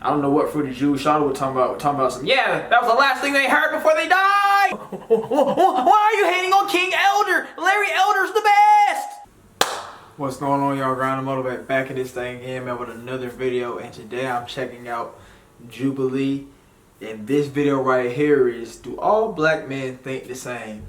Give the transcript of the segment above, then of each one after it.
I don't know what Fruity Jew Shadow was talking about. We're talking about some, yeah, that was the last thing they heard before they died. Why are you hating on King Elder? Larry Elder's the best. What's going on, y'all? Grind Motivate back in this thing again, man, with another video. And today I'm checking out Jubilee. And this video right here is, do all black men think the same?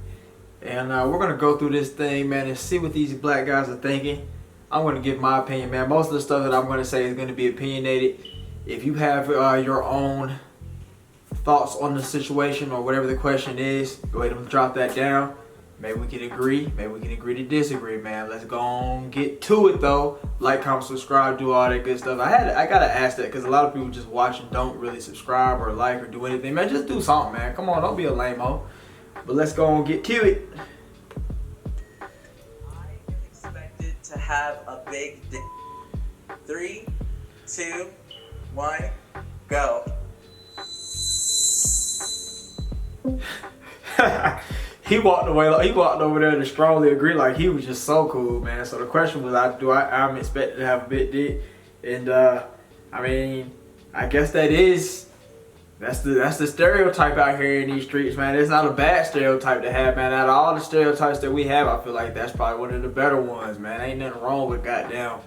And we're going to go through this thing, man, and see what these black guys are thinking. I'm going to give my opinion, man. Most of the stuff that I'm going to say is going to be opinionated. If you have your own thoughts on the situation or whatever the question is, go ahead and drop that down. Maybe we can agree. Maybe we can agree to disagree, man. Let's go on, get to it though. Like, comment, subscribe, do all that good stuff. I gotta ask that because a lot of people just watch and don't really subscribe or like or do anything. Man, just do something, man. Come on, don't be a lame-o. But let's go on, get to it. I am expected to have a big dick. 3, 2, 1, go. He walked away. He walked over there to strongly agree, like he was just so cool, man. So the question was, I'm expected to have a big dick, and I mean, I guess that's the stereotype out here in these streets, man. It's not a bad stereotype to have, man. Out of all the stereotypes that we have, I feel like that's probably one of the better ones, man. Ain't nothing wrong with goddamn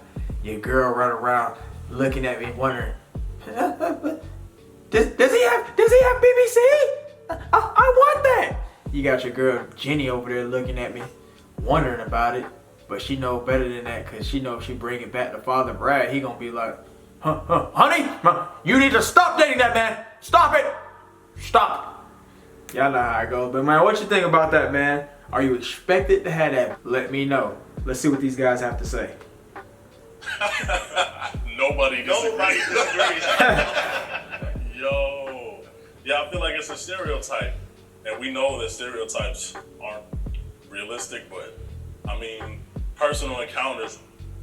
your girl running around looking at me wondering, does he have BBC? I want that. You got your girl Jenny over there looking at me, wondering about it, but she know better than that, cause she knows if she bring it back to Father Brad, he gonna be like, honey, you need to stop dating that man. Stop it. Stop. Y'all know how it goes, but man, what you think about that, man? Are you expected to have that? Let me know. Let's see what these guys have to say. Nobody disagrees. Yo, yeah, I feel like it's a stereotype, and we know that stereotypes aren't realistic. But I mean, personal encounters,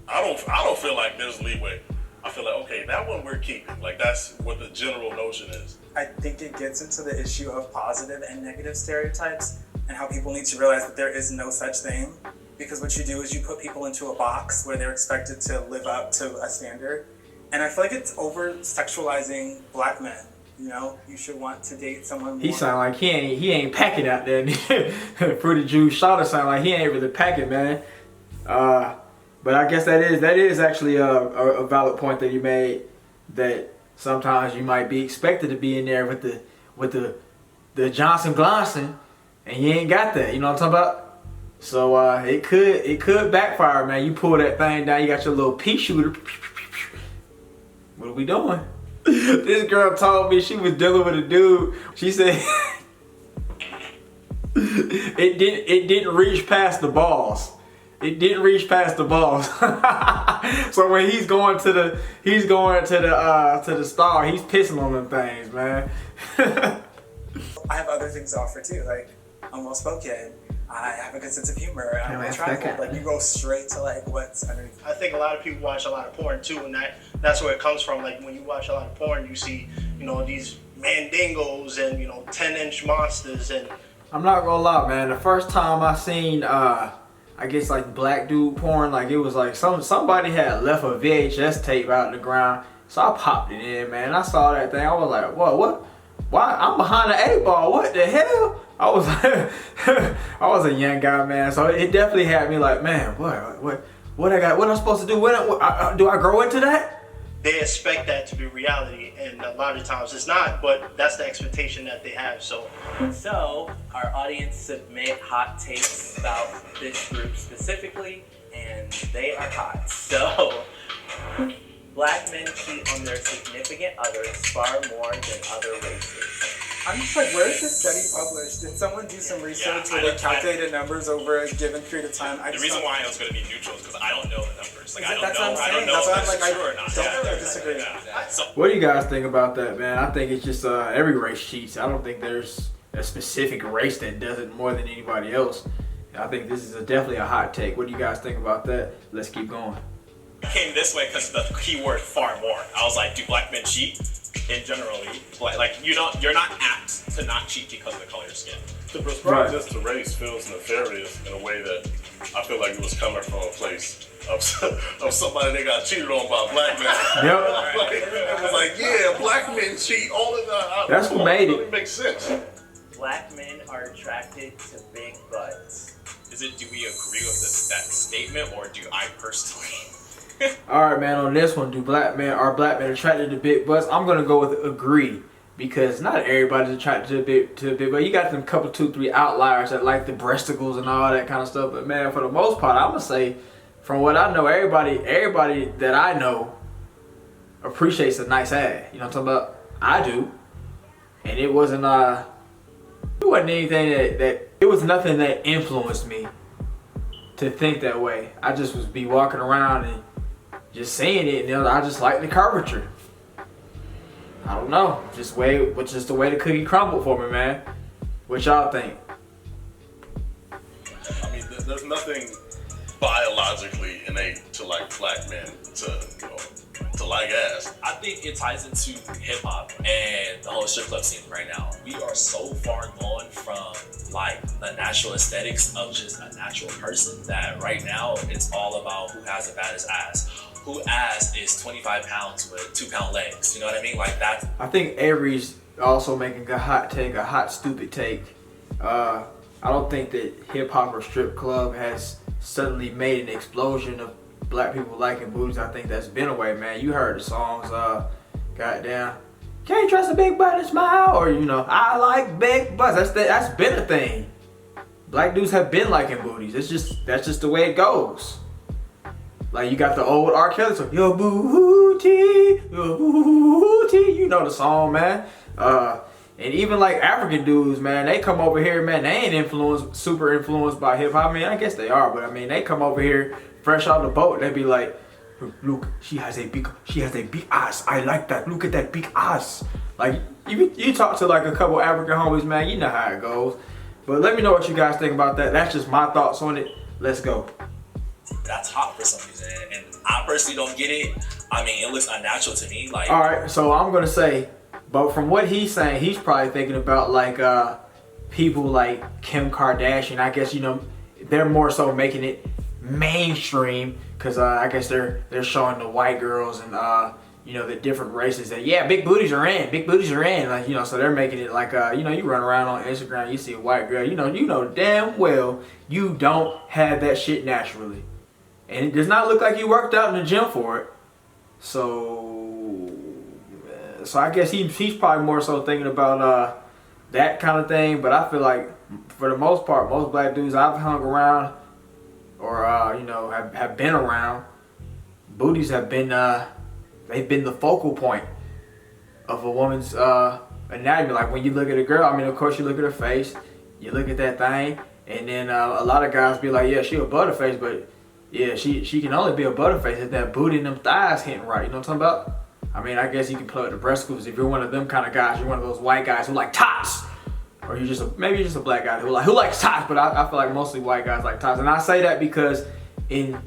I don't feel like there's leeway. I feel like, okay, that one we're keeping. Like, that's what the general notion is. I think it gets into the issue of positive and negative stereotypes and how people need to realize that there is no such thing. Because what you do is you put people into a box where they're expected to live up to a standard. And I feel like it's over-sexualizing black men. You know, you should want to date someone more. He sound like he ain't packing out there. Fruity Jew Shadow sound like he ain't really packing, man. But I guess that is actually a valid point that you made, that sometimes you might be expected to be in there with the Johnson Glonson, and you ain't got that. You know what I'm talking about? So it could backfire, man. You pull that thing down, you got your little pea shooter. What are we doing? This girl told me she was dealing with a dude. She said it didn't reach past the balls. It didn't reach past the balls. So when he's going to the star, he's pissing on them things, man. I have other things to offer too. Like, I'm well spoken. I have a good sense of humor. I'm attractive. Like, you go straight to like what's underneath. I think a lot of people watch a lot of porn too, and that's where it comes from. Like, when you watch a lot of porn, you see, you know, these mandingos and, you know, 10-inch monsters. And I'm not gonna lie, man. The first time I seen I guess like black dude porn, like it was like somebody had left a VHS tape out in the ground, so I popped it in, man. I saw that thing, I was like, whoa, what? Why? I'm behind the 8-ball. What the hell? I was I was a young guy, man, so it definitely had me like, man, what I got? What am I supposed to do? Do I grow into that? they expect that to be reality, and a lot of times it's not, but that's the expectation that they have. So our audience submit hot takes about this group specifically, and they are hot. So black men cheat on their significant others far more than other races. I'm just like, where is this study published? Did someone do some research where they calculated numbers over a given period of time? The reason why I was going to be neutral is because I don't know the numbers. Like, I That's don't what I'm know saying. if that's true or not. Don't disagree. So, What do you guys think about that, man? I think it's just every race cheats. I don't think there's a specific race that does it more than anybody else. I think this is definitely a hot take. What do you guys think about that? Let's keep going. I came this way because of the keyword far more. I was like, do black men cheat? And generally, like you're not apt to not cheat because of the color of your skin. To prescribe just to race feels nefarious in a way that I feel like it was coming from a place of somebody that got cheated on by a black man. Yep. Like, it was like, yeah, black men cheat all the time. That's what made it. It makes sense. Black men are attracted to big butts. Do we agree with that statement, or do I personally? All right, man. On this one, are black men attracted to big butts? I'm gonna go with agree, because not everybody's attracted to a big butt. You got them couple, 2, 3 outliers that like the breasticles and all that kind of stuff. But man, for the most part, I'm gonna say, from what I know, everybody that I know appreciates a nice ass. You know what I'm talking about? I do, and it wasn't anything that it was nothing that influenced me to think that way. I just was be walking around and just seeing it, and I just like the curvature. I don't know, just the way the cookie crumbled for me, man. What y'all think? I mean, there's nothing biologically innate to like black men to like ass. I think it ties into hip hop and the whole strip club scene right now. We are so far gone from like the natural aesthetics of just a natural person that right now it's all about who has the baddest ass. Who ass is 25 pounds with 2-pound legs. You know what I mean? Like that. I think Avery's also making a hot take, a hot stupid take. I don't think that hip hop or strip club has suddenly made an explosion of black people liking booties. I think that's been away, man. You heard the songs, goddamn, can't trust a big butt and smile, or I like big butts. That's been a thing. Black dudes have been liking booties. That's just the way it goes. Like you got the old R. Kelly song, your booty, you know the song, man. And even like African dudes, man, they come over here, man, they ain't super influenced by hip hop. I mean, I guess they are, but I mean, they come over here fresh out the boat. They be like, look, she has a big ass. I like that. Look at that big ass. Like you talk to like a couple African homies, man, you know how it goes. But let me know what you guys think about that. That's just my thoughts on it. Let's go. That's hot for some reason, and I personally don't get it. I mean, it looks unnatural to me. Like, all right, so I'm gonna say, but from what he's saying, he's probably thinking about like people like Kim Kardashian. I guess they're more so making it mainstream because I guess they're showing the white girls and the different races that big booties are in, like so they're making it like you run around on Instagram, you see a white girl, you know damn well you don't have that shit naturally, and it does not look like you worked out in the gym for it. So I guess he's probably more so thinking about that kind of thing. But I feel like for the most part, most black dudes I've hung around or have been around, booties have been they've been the focal point of a woman's anatomy. Like when you look at a girl, I mean, of course you look at her face, you look at that thing, and then a lot of guys be like, yeah, she a butterface, but yeah, she can only be a butterface if that booty and them thighs hitting right. You know what I'm talking about? I mean, I guess you can plug the breasticles if you're one of them kind of guys. You're one of those white guys who like tots, or maybe you're just a black guy who likes tots. But I feel like mostly white guys like tots, and I say that because in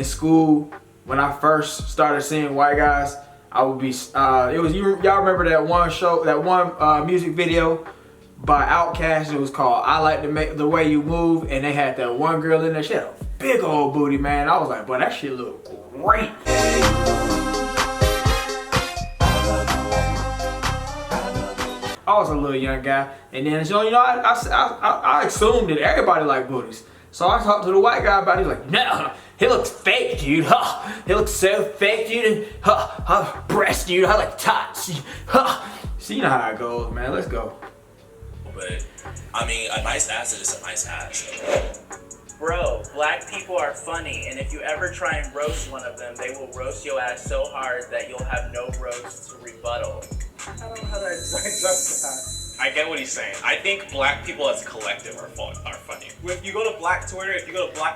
school, when I first started seeing white guys, I would be y'all remember that one show, that one music video by Outkast? It was called "I Like to Make the Way You Move," and they had that one girl in there. She had a big old booty, man. I was like, boy, that shit looked great. I was a little young guy, and then I assumed that everybody liked booties. So I talked to the white guy about it. He was like, no, he looks fake, dude. Huh? He looks so fake, dude. Huh? Breast, dude. I like tots. Huh? See, you know how it goes, man. Let's go. But I mean, a nice ass is a nice ass. Bro, black people are funny, and if you ever try and roast one of them, they will roast your ass so hard that you'll have no roast to rebuttal. I don't know how to adjust that. I get what he's saying. I think black people as a collective are funny. If you go to black Twitter,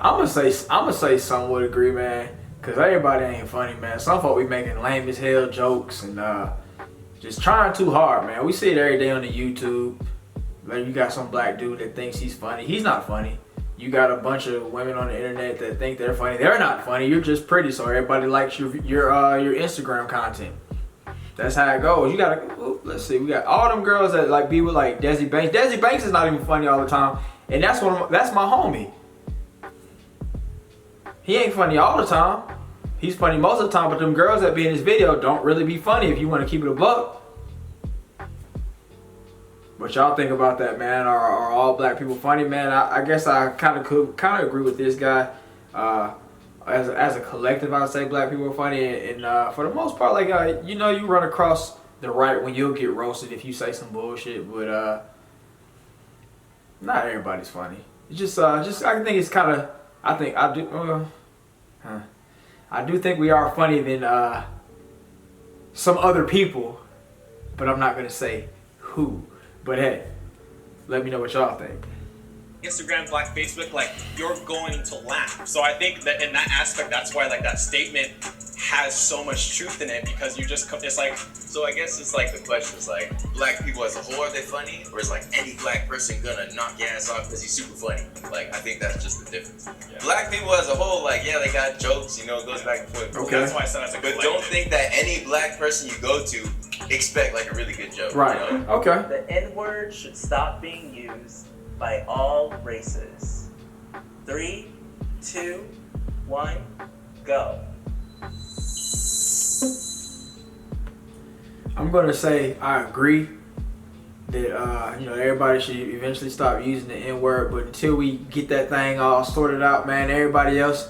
I'm gonna say some would agree, man, cause everybody ain't funny, man. Some folk be making lame as hell jokes and just trying too hard, man. We see it every day on the YouTube. Like you got some black dude that thinks he's funny. He's not funny. You got a bunch of women on the internet that think they're funny. They're not funny. You're just pretty, so everybody likes your Instagram content. That's how it goes. You gotta, let's see, we got all them girls that like be with like Desi Banks. Desi Banks is not even funny all the time, and that's my homie. He ain't funny all the time. He's funny most of the time, but them girls that be in his video don't really be funny if you want to keep it a buck. What y'all think about that, man? Are all black people funny, man? I guess I kind of agree with this guy. As a collective, I would say black people are funny, and for the most part, like you know, you run across the right when you'll get roasted if you say some bullshit, but not everybody's funny. It's just I think it's kind of I do think we are funny than some other people, but I'm not gonna say who. But hey, let me know what y'all think. Instagram, Black Facebook, like, you're going to laugh. So I think that in that aspect, that's why like that statement has so much truth in it, because you just it's like. So I guess it's like the question is like, black people as a whole, are they funny? Or is like any black person gonna knock your ass off because he's super funny? Like, I think that's just the difference. Yeah. Black people as a whole, like, yeah, they got jokes, you know, it goes back and forth. Okay. That's why I said that's a good. But don't think that any black person you go to expect like a really good joke. Right. You know? Okay. The N-word should stop being used by all races. 3, 2, 1, go. I'm gonna say I agree that you know, everybody should eventually stop using the N-word, but until we get that thing all sorted out, man, everybody else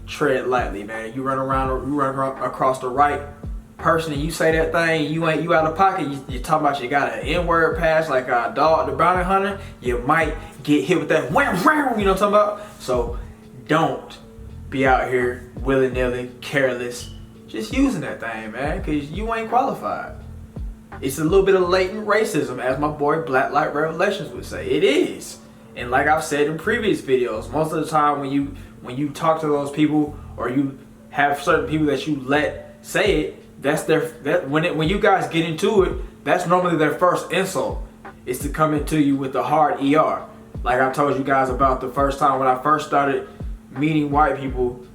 tread lightly, man. You run across the right person and you say that thing, you out of pocket. You talking about you got an N-word pass like a dog, the bounty hunter. You might get hit with that wham wham. You know what I'm talking about? So don't be out here willy-nilly, careless, just using that thing, man, because you ain't qualified. It's a little bit of latent racism, as my boy Black Light Revelations would say. It is. And like I've said in previous videos, most of the time when you talk to those people, or you have certain people that you let say it, when you guys get into it, that's normally their first insult, is to come into you with the hard ER. Like I told you guys about the first time when I first started meeting white people.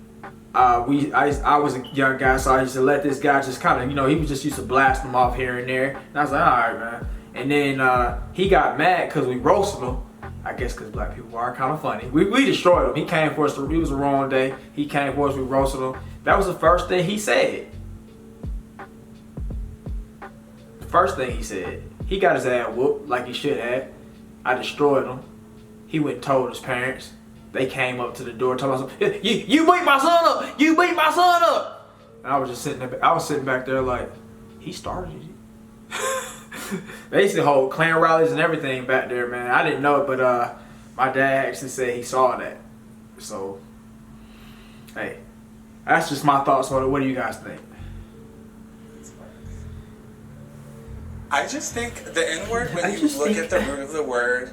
I was a young guy, so I used to let this guy just kind of, you know, he was just used to blast them off here and there. And I was like, all right, man. And then he got mad because we roasted him. I guess because black people are kind of funny. We destroyed him. He came for us. It was the wrong day. He came for us. We roasted him. That was the first thing he said. The first thing he said. He got his ass whooped like he should have. I destroyed him. He went and told his parents. They came up to the door talking about, you beat my son up! You beat my son up! And I was just sitting there, I was sitting back there like, he started it. They used to hold clan rallies and everything back there, man. I didn't know it, but my dad actually said he saw that. So, hey, that's just my thoughts on it. What do you guys think? I just think the N-word, when you look at the root of the word,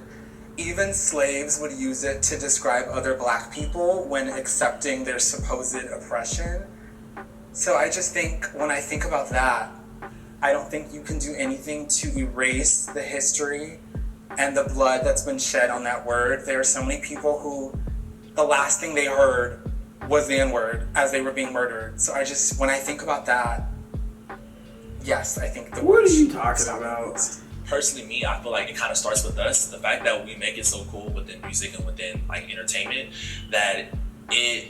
even slaves would use it to describe other black people when accepting their supposed oppression. So I just think, when I think about that, I don't think you can do anything to erase the history and the blood that's been shed on that word. There are so many people who the last thing they heard was the N-word as they were being murdered. So I just, when I think about that, yes, I think the word. What are you talking about? Personally, me, I feel like it kind of starts with us. The fact that we make it so cool within music and within like entertainment that it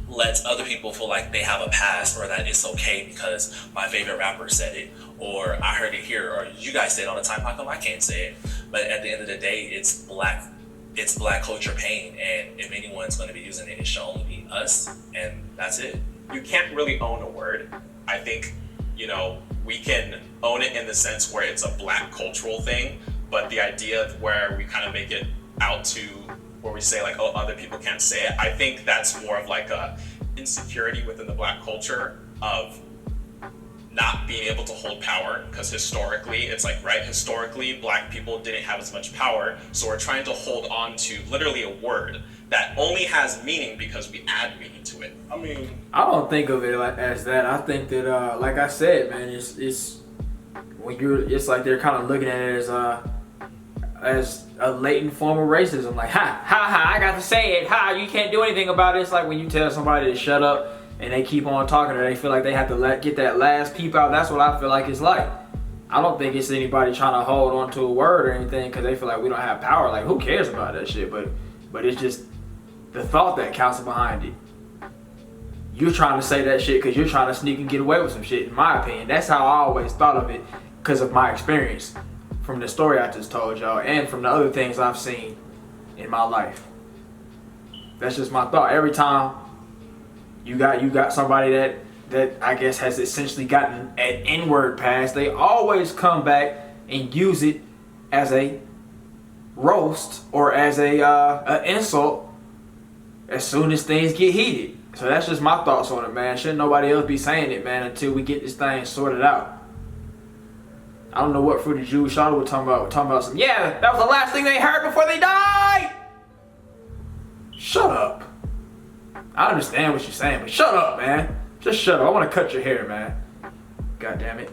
lets other people feel like they have a past, or that it's okay because my favorite rapper said it, or I heard it here, or you guys say it all the time. How come I can't say it? But at the end of the day, it's black culture pain, and if anyone's going to be using it, it should only be us, and that's it. You can't really own a word. I think, you know, we can own it in the sense where it's a black cultural thing, but the idea of where we kind of make it out to where we say like, oh, other people can't say it, I think that's more of like a insecurity within the black culture of not being able to hold power, because historically, it's like, right, historically, black people didn't have as much power, so we're trying to hold on to literally a word that only has meaning because we add meaning to it. I mean, I don't think of it as that. I think that, like I said, man, it's when it's like they're kind of looking at it as a latent form of racism. Like, I got to say it. You can't do anything about it. It's like when you tell somebody to shut up and they keep on talking, or they feel like they have to get that last peep out. That's what I feel like it's like. I don't think it's anybody trying to hold on to a word or anything because they feel like we don't have power. Like, who cares about that shit? But it's just the thought that counts behind it. you're trying to say that shit because you're trying to sneak and get away with some shit, in my opinion. That's how I always thought of it because of my experience from the story I just told y'all and from the other things I've seen in my life. That's just my thought. Every time you got somebody that I guess has essentially gotten an N-word pass, they always come back and use it as a roast or as an insult as soon as things get heated. So that's just my thoughts on it, man. Shouldn't nobody else be saying it, man, until we get this thing sorted out. I don't know what Fruity Jews Charlotte was talking about. We're talking about some, yeah, that was the last thing they heard before they died. Shut up. I understand what you're saying, but shut up, man. Just shut up. I want to cut your hair, man. God damn it.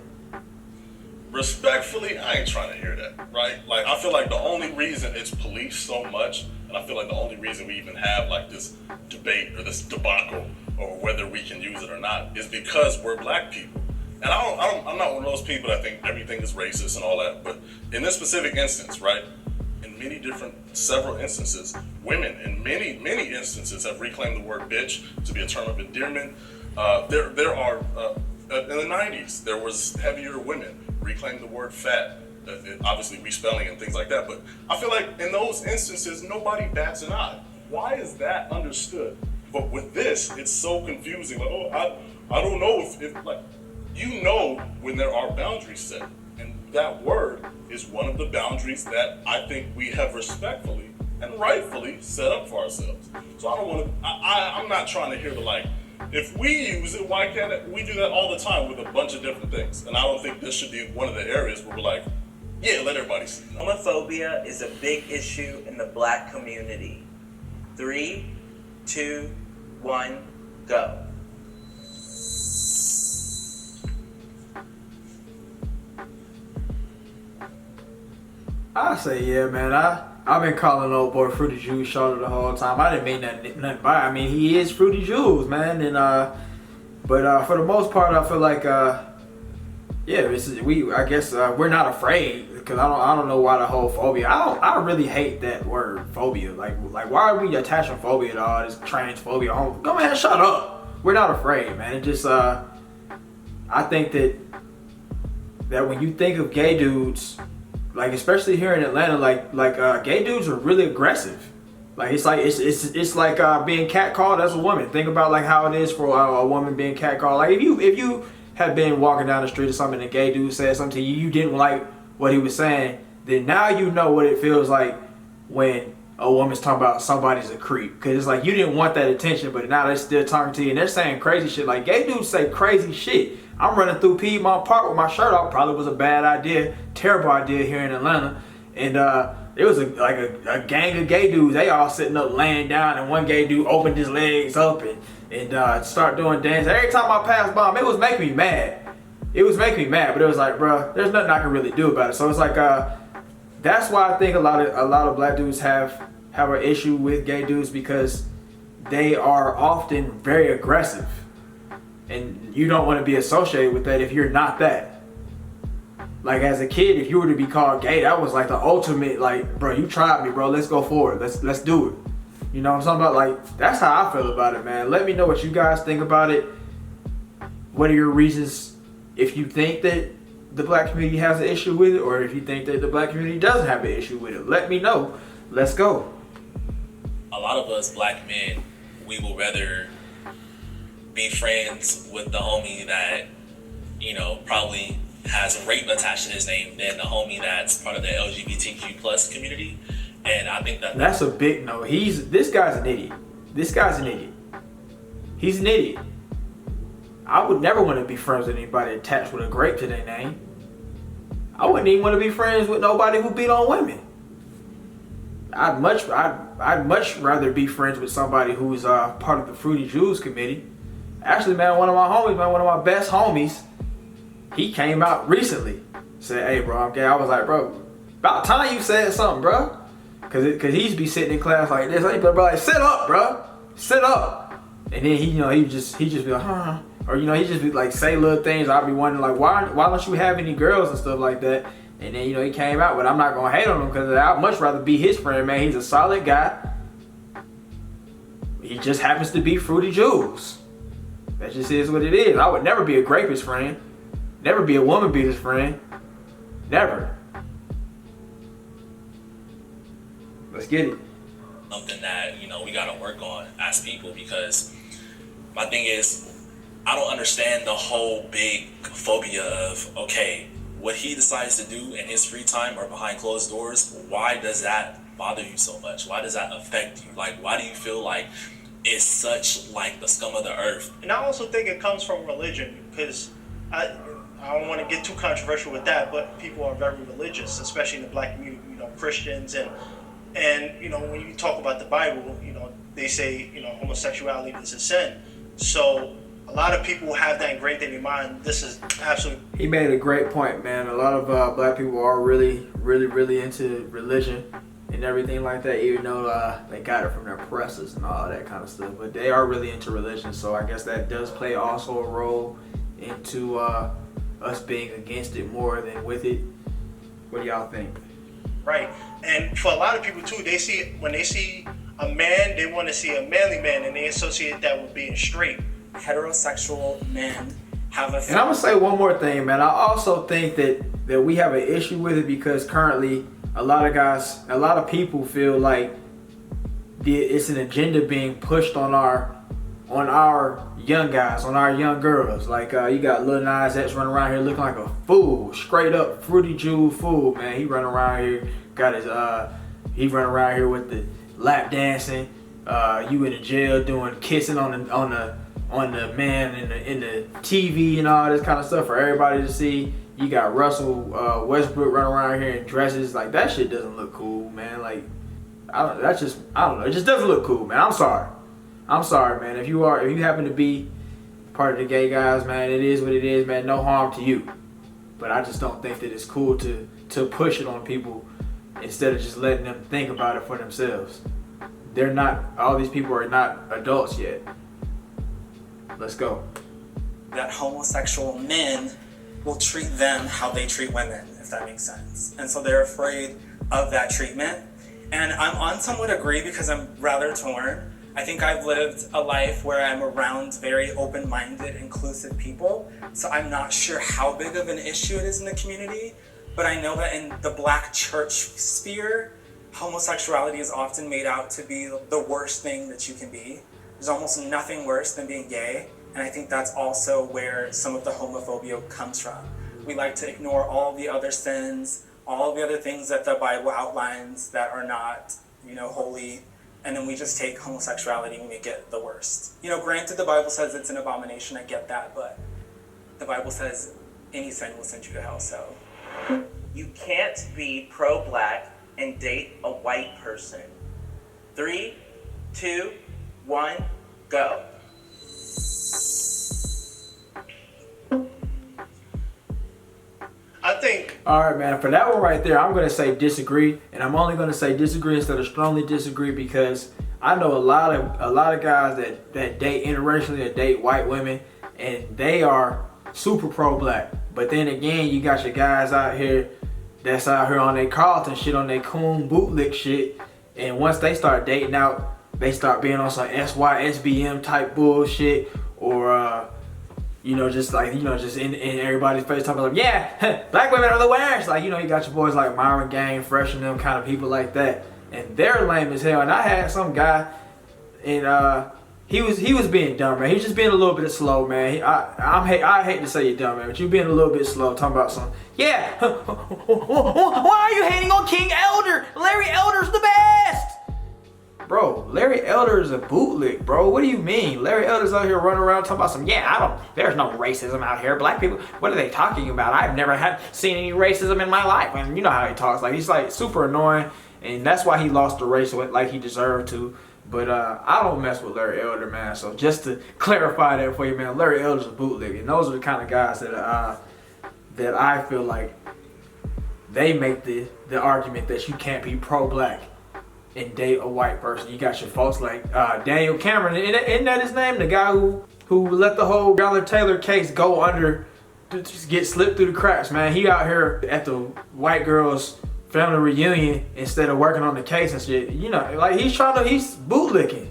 Respectfully, I ain't trying to hear that, right? Like, I feel like the only reason it's policed so much, and I feel like the only reason we even have like this debate or this debacle or whether we can use it or not is because we're black people. And I'm not one of those people that think everything is racist and all that, but in this specific instance, right, in several instances, women in many instances have reclaimed the word bitch to be a term of endearment. There are, in the 90s, there was heavier women reclaim the word fat, obviously respelling and things like that, but I feel like in those instances, nobody bats an eye. Why is that understood? But with this, it's so confusing. Like, oh, I don't know if like, you know when there are boundaries set, and that word is one of the boundaries that I think we have respectfully and rightfully set up for ourselves. So I don't want to, I'm not trying to hear the like, if we use it, why can't we do that all the time with a bunch of different things? And I don't think this should be one of the areas where we're like, yeah, let everybody see. Homophobia is a big issue in the black community. 3, 2, 1, go. I say, yeah, man. I've been calling old boy Fruity Juice Charlotte the whole time. I didn't mean nothing by it. I mean, he is Fruity Juice, man. And but for the most part, I feel like yeah, I guess we're not afraid because I don't know why the whole phobia. I really hate that word phobia. Like why are we attaching phobia to all this transphobia? Go ahead, shut up. We're not afraid, man. It just I think that when you think of gay dudes, like especially here in Atlanta, like gay dudes are really aggressive. Like it's like being catcalled as a woman. Think about like how it is for a woman being catcalled. Like if you have been walking down the street or something and a gay dude said something to you, you didn't like what he was saying, then now you know what it feels like when a woman's talking about somebody's a creep. Cause it's like you didn't want that attention, but now they're still talking to you and they're saying crazy shit. Like gay dudes say crazy shit. I'm running through Piedmont Park with my shirt off. Probably was a bad idea, terrible idea here in Atlanta. And it was a gang of gay dudes. They all sitting up laying down, and one gay dude opened his legs up and start doing dance. Every time I passed by him, it was making me mad. It was making me mad, but it was like, bro, there's nothing I can really do about it. So it's like that's why I think a lot of black dudes have an issue with gay dudes because they are often very aggressive. And you don't want to be associated with that if you're not that. Like as a kid, if you were to be called gay, that was like the ultimate, like, bro, you tried me, bro. Let's go forward. Let's do it. You know what I'm talking about? Like, that's how I feel about it, man. Let me know what you guys think about it. What are your reasons if you think that the black community has an issue with it, or if you think that the black community doesn't have an issue with it? Let me know. Let's go. A lot of us black men, we will rather be friends with the homie that, you know, probably has rape attached to his name than the homie that's part of the LGBTQ plus community. And I think that's a big no. This guy's an idiot. This guy's an idiot. He's an idiot. I would never want to be friends with anybody attached with a grape to their name. I wouldn't even want to be friends with nobody who beat on women. I'd much rather be friends with somebody who's part of the Fruity Jews committee. Actually, man, one of my best homies, he came out recently. Said, hey, bro, I'm gay. I was like, bro, about time you said something, bro. Cause he'd be sitting in class like this. I'd be like, sit up, bro. Sit up. And then he just be like, huh. Or, he just be like, say little things. I'd be wondering, like, why don't you have any girls and stuff like that? And then, he came out, but I'm not going to hate on him because I'd much rather be his friend, man. He's a solid guy. He just happens to be Fruity Juice. That just is what it is. I would never be a rapist friend. Never be a woman beater's friend. Never. Let's get it. Something that, you know, we gotta work on as people, because my thing is, I don't understand the whole big phobia of, okay, what he decides to do in his free time or behind closed doors, why does that bother you so much? Why does that affect you? Like, why do you feel like it's such like the scum of the earth? And I also think it comes from religion, because I don't want to get too controversial with that, but people are very religious, especially in the black community, you know, Christians, and you know, when you talk about the Bible, you know, they say, you know, homosexuality is a sin. So a lot of people have that ingrained in their mind. This is absolutely... He made a great point, man. A lot of black people are really into religion and everything like that, even though they got it from their oppressors and all that kind of stuff. But they are really into religion, so I guess that does play also a role into us being against it more than with it. What do y'all think? Right. And for a lot of people too, when they see a man, they want to see a manly man, and they associate that with being straight. Heterosexual men have a... And I'm gonna say one more thing, man. I also think that we have an issue with it because currently a lot of people feel like it's an agenda being pushed on our young guys, on our young girls. Like you got Lil Nas X running around here looking like a fool, straight up Fruity Jewel fool, man. He running around here, got his he running around here with the lap dancing. You in the jail doing kissing on the man in the TV and all this kind of stuff for everybody to see. You got Russell Westbrook running around here in dresses. Like, that shit doesn't look cool, man. Like, I don't know. It just doesn't look cool, man. I'm sorry, man. If you happen to be part of the gay guys, man, it is what it is, man. No harm to you. But I just don't think that it's cool to push it on people instead of just letting them think about it for themselves. All these people are not adults yet. Let's go. That homosexual men will treat them how they treat women, if that makes sense. And so they're afraid of that treatment. And I'm on somewhat agree because I'm rather torn. I think I've lived a life where I'm around very open-minded, inclusive people. So I'm not sure how big of an issue it is in the community. But I know that in the black church sphere, homosexuality is often made out to be the worst thing that you can be. There's almost nothing worse than being gay. And I think that's also where some of the homophobia comes from. We like to ignore all the other sins, all the other things that the Bible outlines that are not, holy. And then we just take homosexuality and make it the worst. Granted, the Bible says it's an abomination. I get that. But the Bible says any sin will send you to hell, so. You can't be pro-black and date a white person. 3, 2, 1, go. I think... All right, man. For that one right there, I'm going to say disagree. And I'm only going to say disagree instead of strongly disagree because I know a lot of guys that date interracially, that date white women, and they are super pro-black. But then again, you got your guys out here that's out here on their Carlton shit, on their coon bootlick shit. And once they start dating out, they start being on some SYSBM type bullshit, or just in everybody's face talking like, yeah, black women are the worst. Like, you got your boys like Myron Gang, Fresh, and them kind of people like that, and they're lame as hell. And I had some guy, and he was being dumb, man. He was just being a little bit slow, man. I hate to say you're dumb, man, but you being a little bit slow, talking about some, yeah. Why are you hating on King Elder? Larry Elder's the best. Bro, Larry Elder is a bootlick, bro. What do you mean? Larry Elder's out here running around talking about some, there's no racism out here. Black people, what are they talking about? I've never seen any racism in my life. And you know how he talks. Like, he's like super annoying. And that's why he lost the race like he deserved to. But I don't mess with Larry Elder, man. So just to clarify that for you, man, Larry Elder's a bootlick. And those are the kind of guys that I feel like they make the argument that you can't be pro-black and date a white person. You got your folks like Daniel Cameron, isn't that his name? The guy who let the whole Breonna Taylor case go under, just get slipped through the cracks, man. He out here at the white girl's family reunion instead of working on the case and shit. Like he's bootlicking.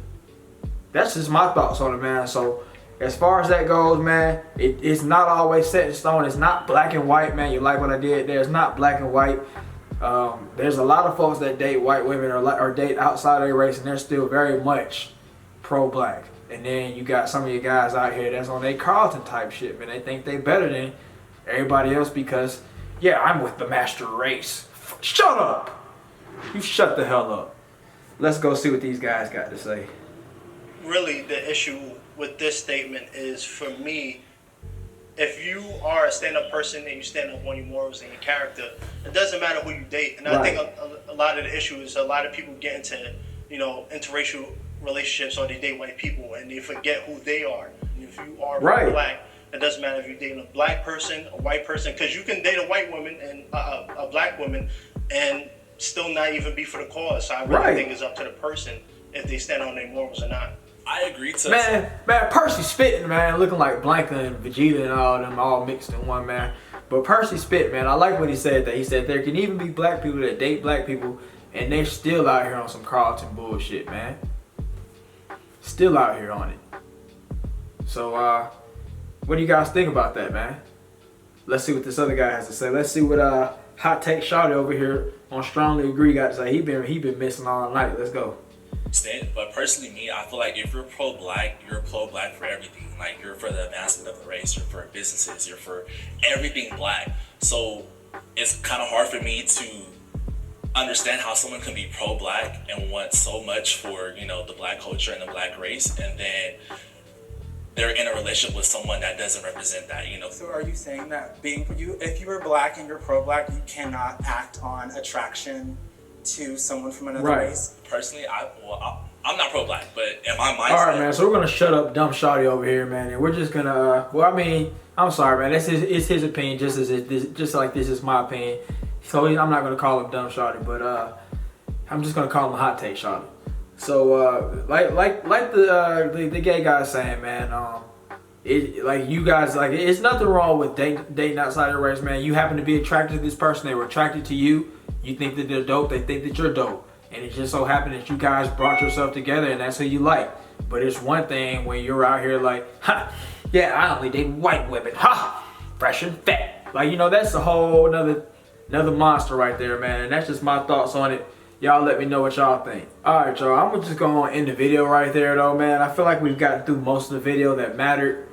That's just my thoughts on it, man. So as far as that goes, man, it's not always set in stone. It's not black and white, man. You like what I did there? It's not black and white. There's a lot of folks that date white women or date outside of their race, and they're still very much pro-black. And then you got some of you guys out here that's on their Carlton type shit, man. They think they better than everybody else because, yeah, I'm with the master race. Shut up! You shut the hell up. Let's go see what these guys got to say. Really, the issue with this statement is, for me, if you are a stand-up person and you stand up on your morals and your character, it doesn't matter who you date. And I think a lot of the issue is a lot of people get into, interracial relationships or they date white people and they forget who they are. And if you are black, it doesn't matter if you're dating a black person, a white person, because you can date a white woman and a black woman and still not even be for the cause. So I really think it's up to the person if they stand on their morals or not. I agree to man, Percy spitting, man, looking like Blanca and Vegeta and all them all mixed in one, man. But Percy spit, man. I like what he said. That he said there can even be black people that date black people and they're still out here on some Carlton bullshit, man. Still out here on it. So, what do you guys think about that, man? Let's see what this other guy has to say. Let's see what Hot Take Shawty over here on Strongly Agree got to say. He been missing all night. Let's go. But personally, me, I feel like if you're pro-black, you're pro-black for everything. Like, you're for the advancement of the race, you're for businesses, you're for everything black. So it's kind of hard for me to understand how someone can be pro-black and want so much for, the black culture and the black race, and then they're in a relationship with someone that doesn't represent that, So are you saying that if you were black and you're pro-black, you cannot act on attraction to someone from another race? Personally, I'm not pro-black, but in my mindset... All right, man, so we're going to shut up dumb Shawty over here, man, and we're just going to, I'm sorry, man, it's his opinion, just like this is my opinion. So I'm not going to call him dumb Shawty, but I'm just going to call him Hot Take Shawty. So, like the gay guy saying, man, it's nothing wrong with dating outside your race, man. You happen to be attracted to this person, they were attracted to you. You think that they're dope, they think that you're dope. And it just so happened that you guys brought yourself together and that's who you like. But it's one thing when you're out here like, I only date white women, fresh and fat. That's a whole another monster right there, man. And that's just my thoughts on it. Y'all let me know what y'all think. Alright, y'all, I'm just going to end the video right there, though, man. I feel like we've gotten through most of the video that mattered.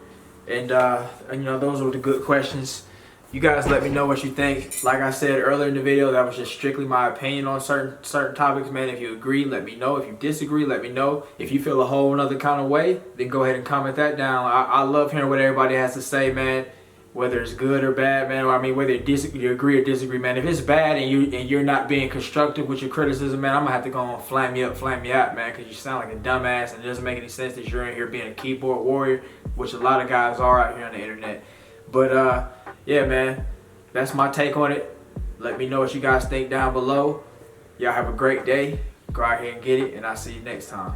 And those were the good questions. You guys let me know what you think. Like I said earlier in the video, that was just strictly my opinion on certain topics, man. If you agree, let me know. If you disagree, let me know. If you feel a whole other kind of way, then go ahead and comment that down. I love hearing what everybody has to say, man. Whether it's good or bad, man, or whether you agree or disagree, man. If it's bad and you're not being constructive with your criticism, man, I'm gonna have to go and flam you out, man, because you sound like a dumbass and it doesn't make any sense that you're in here being a keyboard warrior, which a lot of guys are out here on the internet. But yeah, man, that's my take on it. Let me know what you guys think down below. Y'all have a great day. Go out here and get it, and I'll see you next time.